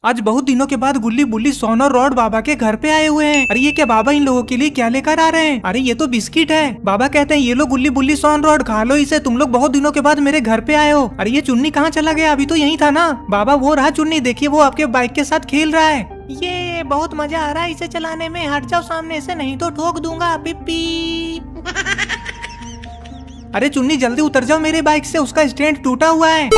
आज बहुत दिनों के बाद गुल्ली बुल्ली सोन और रॉड बाबा के घर पे आए हुए हैं। अरे ये क्या बाबा इन लोगों के लिए क्या लेकर आ रहे हैं? अरे ये तो बिस्किट है। बाबा कहते हैं ये लो गुल्ली बुल्ली सोन रॉड, खा लो इसे, तुम लोग बहुत दिनों के बाद मेरे घर पे आए हो। अरे ये चुन्नी कहाँ चला गया? अभी तो यही था ना। बाबा वो रहा चुन्नी, देखिए वो आपके बाइक के साथ खेल रहा है। ये बहुत मजा आ रहा है इसे चलाने में। हट जाओ सामने से, नहीं तो ठोक दूंगा। पिप्पी। अरे चुन्नी जल्दी उतर जाओ मेरे बाइक से, उसका स्टैंड टूटा हुआ है।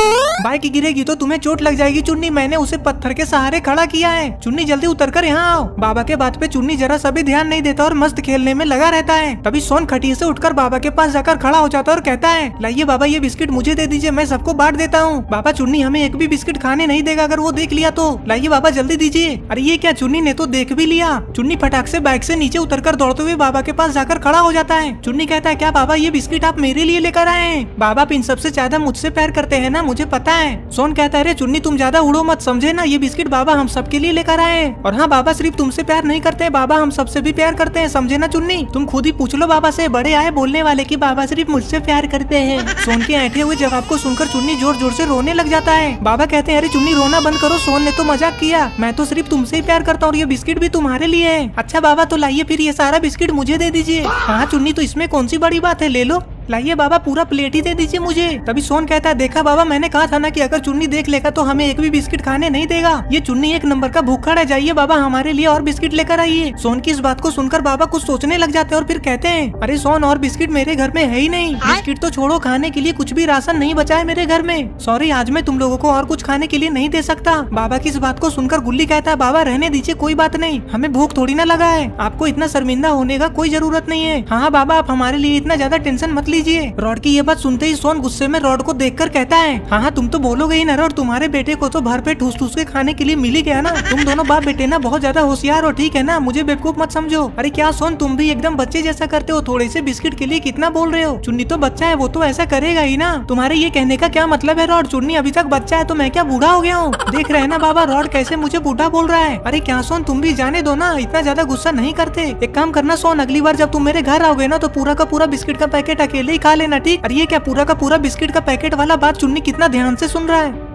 बाइक गिरेगी तो तुम्हें चोट लग जाएगी चुन्नी, मैंने उसे पत्थर के सहारे खड़ा किया है। चुन्नी जल्दी उतर कर यहाँ आओ। बाबा के बात पे चुन्नी जरा सा भी ध्यान नहीं देता और मस्त खेलने में लगा रहता है। तभी सोन खटिया से उठकर बाबा के पास जाकर खड़ा हो जाता है और कहता है, लाइए बाबा ये बिस्किट मुझे दे दीजिए, मैं सबको बांट देता हूँ। बाबा चुन्नी हमें एक भी बिस्किट खाने नहीं देगा, अगर वो देख लिया तो। लाइए बाबा जल्दी दीजिए। अरे ये क्या, चुन्नी ने तो देख भी लिया। चुन्नी फटाक से बाइक से नीचे उतरकर दौड़ते हुए बाबा के पास जाकर खड़ा हो जाता है। चुन्नी कहता है, क्या बाबा ये बिस्किट आप मेरे लिए लेकर आए हैं? बाबा इन सबसे ज्यादा मुझसे प्यार करते हैं ना, मुझे पता है। सोन कहता है, अरे चुन्नी तुम ज्यादा उड़ो मत, समझे ना, ये बिस्किट बाबा हम सबके लिए लेकर आए हैं। और हाँ बाबा सिर्फ तुमसे प्यार नहीं करते हैं, बाबा हम सबसे भी प्यार करते हैं, समझे ना चुन्नी। तुम खुद ही पूछ लो बाबा से, बड़े आए बोलने वाले की बाबा सिर्फ मुझसे प्यार करते हैं। सोन के ऐठे हुए जवाब को सुनकर चुन्नी जोर जोर से रोने लग जाता है। बाबा कहते हैं, अरे चुन्नी रोना बंद करो, सोन ने तो मजाक किया, मैं तो सिर्फ तुमसे ही प्यार करता हूँ और ये बिस्किट भी तुम्हारे लिए है। अच्छा बाबा तो लाइए फिर ये सारा बिस्किट मुझे दे दीजिए। हाँ चुन्नी तो इसमें कौन सी बड़ी बात है, ले लो। लाइए बाबा पूरा प्लेट ही दे दीजिए मुझे। तभी सोन कहता है, देखा बाबा मैंने कहा था ना कि अगर चुन्नी देख लेगा तो हमें एक भी बिस्किट खाने नहीं देगा। ये चुन्नी एक नंबर का भूखड़ है, जाइए बाबा हमारे लिए और बिस्किट लेकर आइए। सोन की इस बात को सुनकर बाबा कुछ सोचने लग जाते हैं और फिर कहते हैं, अरे सोन और बिस्किट मेरे घर में है ही नहीं। बिस्किट तो छोड़ो, खाने के लिए कुछ भी राशन नहीं बचा है मेरे घर में। सॉरी आज मैं तुम लोगों को और कुछ खाने के लिए नहीं दे सकता। बाबा की इस बात को सुनकर गुल्ली कहता है, बाबा रहने दीजिए, कोई बात नहीं, हमें भूख थोड़ी ना लगा है, आपको इतना शर्मिंदा होने का कोई जरूरत नहीं है। हाँ बाबा आप हमारे लिए इतना ज्यादा टेंशन मत लीजिए। रॉड की ये बात सुनते ही सोन गुस्से में रॉड को देखकर कहता है, हाँ तुम तो बोलोगे ही ना रॉड, तुम्हारे बेटे को तो भर पेट ठूस ठूस के खाने के लिए मिल ही गया ना। तुम दोनों बाप बेटे ना बहुत ज्यादा होशियार हो, ठीक है ना, मुझे बेवकूफ मत समझो। अरे क्या सोन तुम भी एकदम बच्चे जैसा करते हो, थोड़े से बिस्किट के लिए कितना बोल रहे हो? चुन्नी तो बच्चा है, वो तो ऐसा करेगा ही ना। तुम्हारे ये कहने का क्या मतलब है रॉड? चुन्नी अभी तक बच्चा है तो मैं क्या बूढ़ा हो गया हूँ? देख रहे हैं ना बाबा रॉड कैसे मुझे बूढ़ा बोल रहा है। अरे क्या सोन तुम भी जाने दो ना, इतना ज्यादा गुस्सा नहीं करते। एक काम करना सोन, अगली बार जब तुम मेरे घर आओगे ना तो पूरा का पूरा बिस्किट का पैकेट अकेले ही खा लेना, ठीक? अरे ये क्या पूरा का पूरा बिस्किट का पैकेट वाला बात चुन्नी कितना ध्यान से सुन रहा है।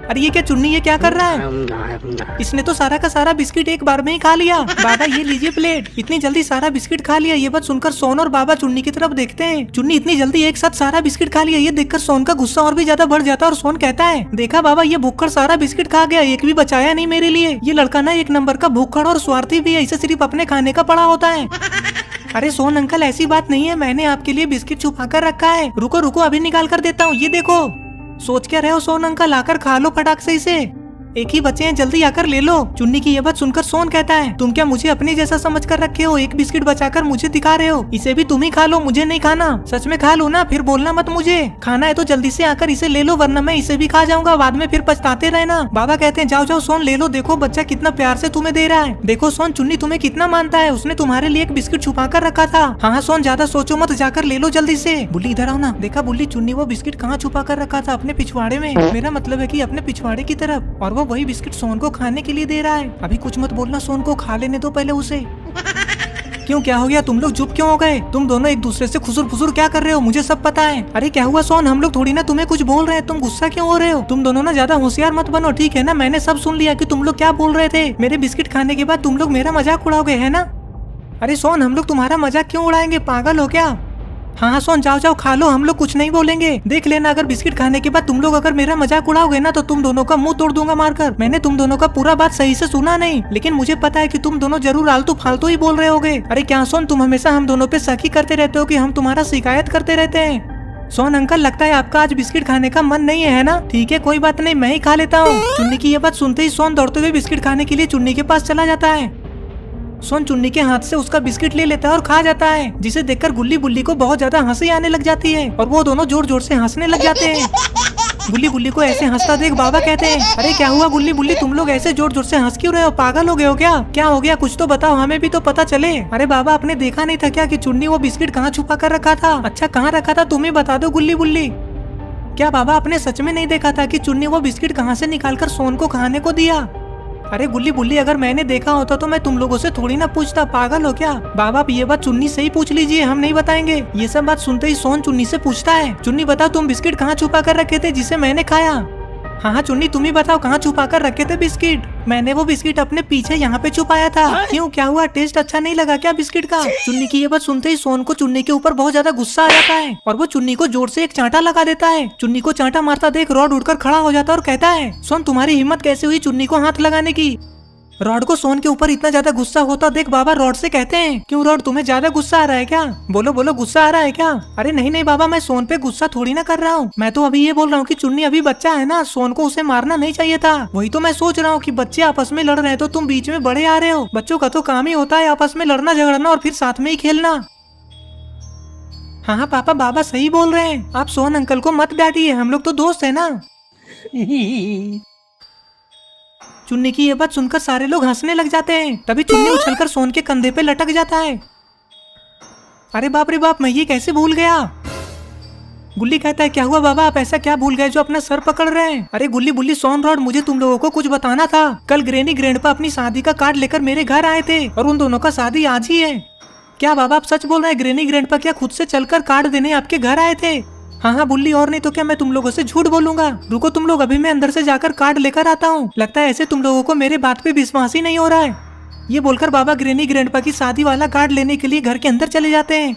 अरे ये क्या चुन्नी ये क्या कर रहा है? इसने तो सारा का सारा बिस्किट एक बार में ही खा लिया। बाबा ये लीजिए प्लेट, इतनी जल्दी सारा बिस्किट खा लिया। ये बात सुनकर सोन और बाबा चुन्नी की तरफ देखते हैं। चुन्नी इतनी जल्दी एक साथ सारा बिस्किट खा लिया, ये देखकर सोन का गुस्सा और भी ज्यादा बढ़ जाता है और सोन कहता है, देखा बाबा ये भूखड़ सारा बिस्किट खा गया, एक भी बचाया नहीं मेरे लिए। ये लड़का ना एक नंबर का भूखड़ और स्वार्थी भी है, इसे सिर्फ अपने खाने का पड़ा होता है। अरे सोन अंकल ऐसी बात नहीं है, मैंने आपके लिए बिस्किट छुपा कर रखा है, रुको रुको अभी निकाल कर देता हूँ, ये देखो। सोच क्या रहे हो सोन अंकल, आकर खा लो फटाक से इसे, एक ही बचे हैं, जल्दी आकर ले लो। चुन्नी की ये बात सुनकर सोन कहता है, तुम क्या मुझे अपने जैसा समझ कर रखे हो? एक बिस्किट बचाकर मुझे दिखा रहे हो, इसे भी तुम ही खा लो, मुझे नहीं खाना। सच में खा लो ना, फिर बोलना मत, मुझे खाना है तो जल्दी से आकर इसे ले लो, वरना मैं इसे भी खा जाऊंगा, बाद में फिर पछताते रहना। बाबा कहते हैं, जाओ जाओ सोन ले लो, देखो बच्चा कितना प्यार से तुम्हें दे रहा है। देखो सोन चुन्नी तुम्हें कितना मानता है, उसने तुम्हारे लिए एक बिस्किट छुपा कर रखा था। हाँ सोन ज्यादा सोचो मत, जाकर ले लो जल्दी से। बुल्ली इधर आओ ना। देखा बुल्ली, चुन्नी वो बिस्किट कहाँ छुपा कर रखा था? अपने पिछवाड़े में, मेरा मतलब है कि अपने पिछवाड़े की तरफ, और वो वही बिस्किट सोन को खाने के लिए दे रहा है। अभी कुछ मत बोलना, सोन को खा लेने दो पहले उसे। क्यों क्या हो गया, तुम लोग चुप क्यों हो गए? तुम दोनों एक दूसरे से खुसुर फुसुर क्या कर रहे हो, मुझे सब पता है। अरे क्या हुआ सोन, हम लोग थोड़ी ना तुम्हें कुछ बोल रहे हैं, तुम गुस्सा क्यों हो रहे हो? तुम दोनों ना ज्यादा होशियार मत बनो, ठीक है ना, मैंने सब सुन लिया कि तुम लोग क्या बोल रहे थे। मेरे बिस्किट खाने के बाद तुम लोग मेरा मजाक उड़ाओगे, है ना? अरे सोन हम लोग तुम्हारा मजाक क्यों उड़ाएंगे, पागल हो क्या? हाँ सोन जाओ जाओ खा लो, हम लोग कुछ नहीं बोलेंगे। देख लेना अगर बिस्किट खाने के बाद तुम लोग अगर मेरा मजाक उड़ाओगे ना तो तुम दोनों का मुंह तोड़ दूंगा मारकर। मैंने तुम दोनों का पूरा बात सही से सुना नहीं, लेकिन मुझे पता है कि तुम दोनों जरूर आलतू फालतू ही बोल रहे होगे। अरे क्या सोन तुम हमेशा हम दोनों पे शक ही करते रहते हो कि हम तुम्हारा शिकायत करते रहते हैं। सोन अंकल लगता है आपका आज बिस्किट खाने का मन नहीं है ना, ठीक है कोई बात नहीं, मैं ही खा लेता हूँ। चुन्नी की ये बात सुनते ही सोन दौड़ते हुए बिस्किट खाने के लिए चुन्नी के पास चला जाता है। सोन चुन्नी के हाथ से उसका बिस्किट ले लेता है और खा जाता है, जिसे देखकर गुल्ली बुल्ली को बहुत ज्यादा हंसी आने लग जाती है और वो दोनों जोर जोर से हंसने लग जाते हैं। गुल्ली बुल्ली को ऐसे हंसता देख बाबा कहते हैं, अरे क्या हुआ गुल्ली बुल्ली, तुम लोग ऐसे जोर जोर से हंस क्यों रहे हो, पागल हो गए हो क्या? क्या हो गया, कुछ तो बताओ, हमें भी तो पता चले। अरे बाबा आपने देखा नहीं था क्या कि चुन्नी वो बिस्किट कहाँ छुपा कर रखा था? अच्छा कहाँ रखा था, तुम्हें बता दो गुल्ली बुल्ली। क्या बाबा आपने सच में नहीं देखा था कि चुन्नी वो बिस्किट कहाँ से निकाल कर सोन को खाने को दिया? अरे गुल्ली बुल्ली अगर मैंने देखा होता तो मैं तुम लोगों से थोड़ी ना पूछता, पागल हो क्या? बाबा ये बात चुन्नी से ही पूछ लीजिए, हम नहीं बताएंगे। ये सब बात सुनते ही सोन चुन्नी से पूछता है, चुन्नी बताओ तुम बिस्किट कहाँ छुपा कर रखे थे जिसे मैंने खाया? हाँ हाँ चुन्नी तुम ही बताओ कहाँ छुपा कर रखे थे बिस्किट? मैंने वो बिस्किट अपने पीछे यहाँ पे छुपाया था। क्यों, क्या हुआ? टेस्ट अच्छा नहीं लगा क्या बिस्किट का? चुन्नी की ये बात सुनते ही सोन को चुन्नी के ऊपर बहुत ज्यादा गुस्सा आ जाता है और वो चुन्नी को जोर से एक चांटा लगा देता है। चुन्नी को चांटा मारता देख रॉड उठकर खड़ा हो जाता है और कहता है, सोन तुम्हारी हिम्मत कैसे हुई चुन्नी को हाथ लगाने की? रॉड को सोन के ऊपर इतना ज्यादा गुस्सा होता देख बाबा रॉड से कहते हैं, क्यों रॉड तुम्हें ज्यादा गुस्सा आ रहा है क्या? बोलो बोलो गुस्सा आ रहा है क्या? अरे नहीं नहीं बाबा, मैं सोन पे गुस्सा थोड़ी ना कर रहा हूँ। मैं तो अभी ये बोल रहा हूँ कि चुन्नी अभी बच्चा है ना, सोन को उसे मारना नहीं चाहिए था। वही तो मैं सोच रहा हूँ कि बच्चे आपस में लड़ रहे हैं तो तुम बीच में बड़े आ रहे हो। बच्चों का तो काम ही होता है आपस में लड़ना झगड़ना और फिर साथ में ही खेलना। हाँ हाँ पापा, बाबा सही बोल रहे हैं। आप सोन अंकल को मत डांटिए, हम लोग तो दोस्त है ना। चुन्नी की ये बात सुनकर सारे लोग हंसने लग जाते हैं। तभी चुन्नी उछलकर सोन के कंधे पे लटक जाता है। अरे बाप रे बाप, मैं ये कैसे भूल गया? गुल्ली कहता है, क्या हुआ बाबा, आप ऐसा क्या भूल गए जो अपना सर पकड़ रहे हैं? अरे गुल्ली बुल्ली सोन रॉड, मुझे तुम लोगों को कुछ बताना था। कल ग्रेनी ग्रैंडपा अपनी शादी का कार्ड लेकर मेरे घर आए थे और उन दोनों का शादी आज ही है। क्या बाबा आप सच बोल रहे हैं? ग्रेनी ग्रैंडपा क्या खुद से चलकर कार्ड देने आपके घर आए थे? हाँ हाँ बुल्ली, और नहीं तो क्या मैं तुम लोगों से झूठ बोलूंगा? रुको तुम लोग, अभी मैं अंदर से जाकर कार्ड लेकर आता हूँ। लगता है ऐसे तुम लोगों को मेरे बात पे विश्वास ही नहीं हो रहा है। ये बोलकर बाबा ग्रेनी ग्रैंडपा की शादी वाला कार्ड लेने के लिए घर के अंदर चले जाते हैं।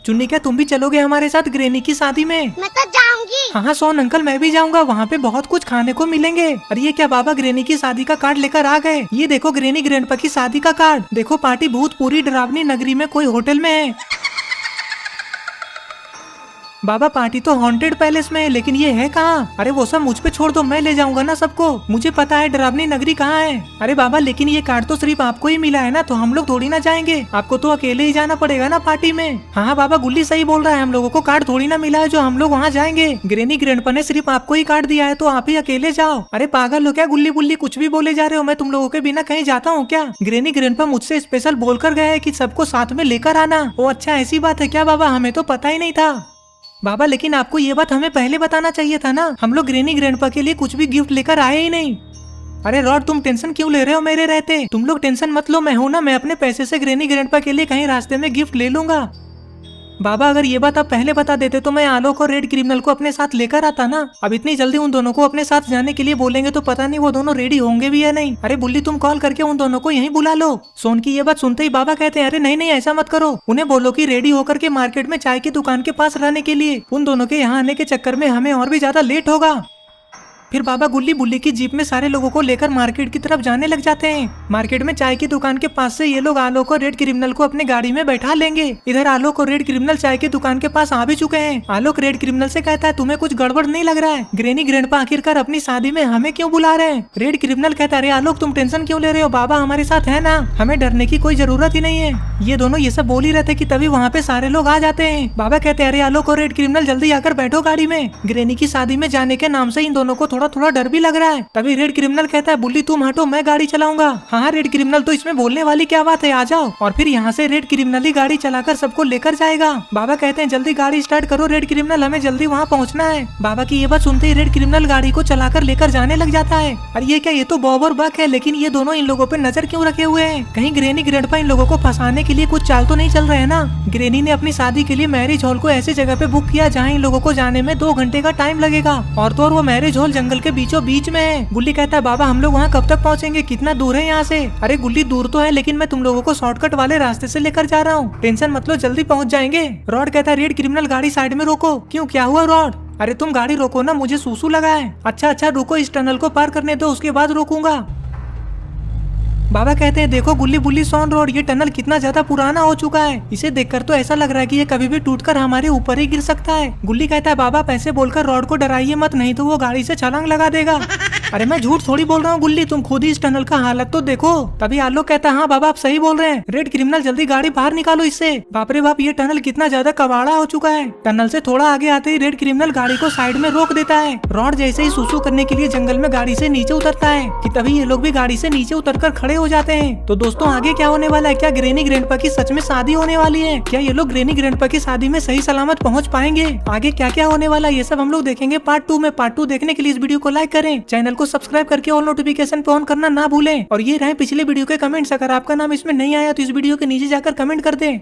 चुन्नी क्या तुम भी चलोगे हमारे साथ ग्रेनी की शादी में? मैं तो जाऊंगी। हाँ हाँ सोन अंकल, मैं भी जाऊंगा, वहाँ पे बहुत कुछ खाने को मिलेंगे। अरे ये क्या बाबा ग्रेनी की शादी का कार्ड लेकर आ गए? ये देखो ग्रेनी ग्रैंडपा की शादी का कार्ड। देखो पार्टी भूतपूरी डरावनी नगरी में कोई होटल में है। बाबा पार्टी तो हॉन्टेड पैलेस में है, लेकिन ये है कहाँ? अरे वो सब मुझ पे छोड़ दो, मैं ले जाऊंगा ना सबको। मुझे पता है डरावनी नगरी कहाँ है। अरे बाबा लेकिन ये कार्ड तो सिर्फ आपको ही मिला है ना, तो हम लोग थोड़ी ना जाएंगे। आपको तो अकेले ही जाना पड़ेगा ना पार्टी में। हाँ हाँ बाबा, गुल्ली सही बोल रहा है, हम लोगों को कार्ड थोड़ी ना मिला है जो हम लोग वहाँ जाएंगे। ग्रेनी ग्रैंडपा ने सिर्फ आपको ही कार्ड दिया है, तो आप ही अकेले जाओ। अरे पागल हो क्या गुल्ली बुल्ली, कुछ भी बोले जा रहे हो? मैं तुम लोगों के बिना कहीं जाता हूँ क्या? ग्रेनी ग्रैंडपा मुझसे स्पेशल बोल कर गए है की सबको साथ में लेकर आना। ओ अच्छा, ऐसी बात है क्या बाबा? हमें तो पता ही नहीं था। बाबा लेकिन आपको ये बात हमें पहले बताना चाहिए था ना, हम लोग ग्रेनी ग्रैंडपा के लिए कुछ भी गिफ्ट लेकर आए ही नहीं। अरे रॉड तुम टेंशन क्यों ले रहे हो मेरे रहते? तुम लोग टेंशन मत लो, मैं हूं ना, मैं अपने पैसे से ग्रेनी ग्रैंडपा के लिए कहीं रास्ते में गिफ्ट ले लूंगा। बाबा अगर ये बात आप पहले बता देते तो मैं आलोक और रेड क्रिमिनल को अपने साथ लेकर आता ना। अब इतनी जल्दी उन दोनों को अपने साथ जाने के लिए बोलेंगे तो पता नहीं वो दोनों रेडी होंगे भी या नहीं। अरे बुल्ली तुम कॉल करके उन दोनों को यहीं बुला लो। सोन की ये बात सुनते ही बाबा कहते हैं, अरे नहीं नहीं ऐसा मत करो, उन्हें बोलो कि रेडी होकर के मार्केट में चाय की दुकान के पास रहने के लिए। उन दोनों के यहाँ आने के चक्कर में हमें और भी ज्यादा लेट होगा। फिर बाबा गुल्ली बुल्ली की जीप में सारे लोगों को लेकर मार्केट की तरफ जाने लग जाते हैं। मार्केट में चाय की दुकान के पास से ये लोग आलोक और रेड क्रिमिनल को अपने गाड़ी में बैठा लेंगे। इधर आलोक और रेड क्रिमिनल चाय की दुकान के पास आ भी चुके हैं। आलोक रेड क्रिमिनल से कहता है, तुम्हें कुछ गड़बड़ नहीं लग रहा है? ग्रेनी ग्रैंडपा आखिरकार अपनी शादी में हमें क्यों बुला रहे हैं? रेड क्रिमिनल कहता है, अरे आलोक तुम टेंशन क्यों ले रहे हो? बाबा हमारे साथ है ना, हमें डरने की कोई जरूरत ही नहीं है। ये दोनों ये सब बोल ही रहते कि तभी वहाँ पे सारे लोग आ जाते हैं। बाबा कहते हैं, अरे आलोक और रेड क्रिमिनल जल्दी आकर बैठो गाड़ी में। ग्रेनी की शादी में जाने के नाम से इन दोनों को थोड़ा थोड़ा डर भी लग रहा है। तभी रेड क्रिमिनल कहता है, बुल्ली तुम हटो, मैं गाड़ी चलाऊंगा। हाँ रेड क्रिमिनल, तो इसमें बोलने वाली क्या बात है, आ जाओ। और फिर यहाँ से रेड क्रिमिनल ही गाड़ी चलाकर सबको लेकर जाएगा। बाबा कहते हैं, जल्दी गाड़ी स्टार्ट करो रेड क्रिमिनल, हमें जल्दी वहाँ पहुँचना है। बाबा की ये बात सुनते ही रेड क्रिमिनल गाड़ी को चलाकर लेकर जाने लग जाता है। अरे ये क्या, ये तो बॉब और बक है, लेकिन ये दोनों इन लोगों पे नजर क्यों रखे हुए हैं? कहीं ग्रेनी ग्रैंडपा इन लोगों को फंसाने के लिए कुछ चाल तो नहीं चल रहे हैं ना? ग्रेनी ने अपनी शादी के लिए मैरिज हॉल को ऐसी जगह पे बुक किया जहाँ इन लोगों को जाने में 2 घंटे का टाइम लगेगा। और तो और वो मैरिज हॉल जंगल के बीचों बीच में है। गुल्ली कहता है, बाबा हम लोग वहाँ कब तक पहुँचेंगे? कितना दूर है यहाँ से? अरे गुल्ली दूर तो है, लेकिन मैं तुम लोगों को शॉर्टकट वाले रास्ते से लेकर जा रहा हूँ, टेंशन मत लो, जल्दी पहुँच जाएंगे। रॉड कहता है, रेड क्रिमिनल गाड़ी साइड में रोको। क्यों, क्या हुआ रॉड? अरे तुम गाड़ी रोको ना, मुझे सूसू लगा है। अच्छा अच्छा रुको, इस टनल को पार करने दो, उसके बाद रोकूंगा। बाबा कहते हैं, देखो गुल्ली बुल्ली सोन रॉड, ये टनल कितना ज्यादा पुराना हो चुका है। इसे देखकर तो ऐसा लग रहा है कि ये कभी भी टूटकर हमारे ऊपर ही गिर सकता है। गुल्ली कहता है, बाबा पैसे बोलकर रॉड को डराइए मत, नहीं तो वो गाड़ी से छलांग लगा देगा। अरे मैं झूठ थोड़ी बोल रहा हूँ गुल्ली, तुम खुद ही इस टनल का हालत तो देखो। तभी आलोक कहता है, हाँ बाबा आप सही बोल रहे हैं, रेड क्रिमिनल जल्दी गाड़ी बाहर निकालो इससे। बाप रे बाप, ये टनल कितना ज्यादा कबाड़ा हो चुका है। टनल से थोड़ा आगे आते ही रेड क्रिमिनल गाड़ी को साइड में रोक देता है। रॉड जैसे ही सुसु करने के लिए जंगल में गाड़ी से नीचे उतरता है कि तभी ये लोग भी गाड़ी से नीचे उतरकर खड़े हो जाते हैं। तो दोस्तों आगे क्या होने वाला है? क्या ग्रेनी ग्रैंडपा की सच में शादी होने वाली है? क्या ये लोग ग्रेनी ग्रैंडपा की शादी में सही सलामत पहुंच पाएंगे? आगे क्या क्या होने वाला है ये सब हम लोग देखेंगे पार्ट 2 में। पार्ट 2 देखने के लिए इस वीडियो को लाइक करें, चैनल को सब्सक्राइब करके ऑल नोटिफिकेशन पे ऑन करना ना भूलें। और ये रहे पिछले वीडियो के कमेंट्स, अगर आपका नाम इसमें नहीं आया तो इस वीडियो के नीचे जाकर कमेंट कर दें।